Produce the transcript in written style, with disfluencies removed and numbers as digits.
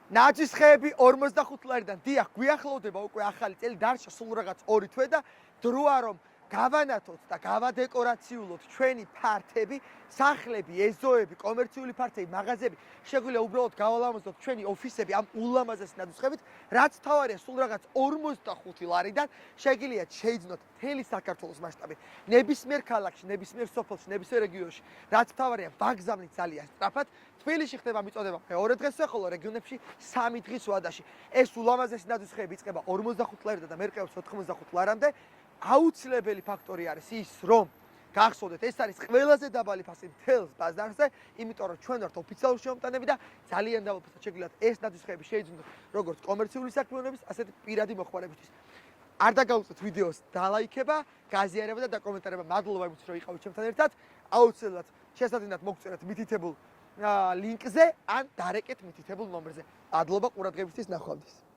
ნაჯისხეები 45 ლარიდან დიახ გვიახლოვდება უკვე ახალი წელი დარჩა სულ რაღაც 2 თვე და დროა რომ გავანათოთ და გავადეკორაციულოთ ჩვენი ფართები, სახლები, ეზოები, კომერციული ფართები, მაღაზიები, შეგვიძლია უბრალოდ გავალამაზოთ ჩვენი ოფისები ამ ულამაზეს ნაჯისხებით, რაც თავარია სულ რაღაც 45 ლარიდან შეგიძლიათ შეიძინოთ მთელი საქართველოს მასშტაბით, ნებისმიერ ქალაქში, ნებისმიერ სოფელში, ნებისმიერ რეგიონში, რაც თავარია ბაგზავნით ძალიან სწრაფად. თბილისში ხდება მიწოდება მეორე დღესვე, ხოლო რეგიონებში 3 დღის ვადაში. ეს ულამაზესი ნაჯისხები იწყება 45 ლარიდან და მერყევს 85 ლარამდე. აუცილებელი ფაქტორი არის ის, რომ გახსოვდეთ, ეს არის ყველაზე დაბალი ფასი მთელს ბაზარზე, იმიტომ რომ ჩვენ ვართ ოფიციალური შემოტანები და ძალიან დაბალ ფასად შეგიძლიათ ეს ნაჯისხები შეიძინოთ როგორც კომერციული საქმიანობის, ასეთ პირადი მოხმარებისთვის. არ დაგაუწოთ ვიდეოს დალაიქება, გაზიარება და დაკომენტარება. მადლობა იმისთვის, რომ იყავით ჩემთან ერთად. აუცილებლად შესაძლოა მოგწერეთ მითითებულ ლინკზე ან დარეკეთ მითითებულ ნომერზე. მადლობა ყურადღებისთვის, ნახვამდის.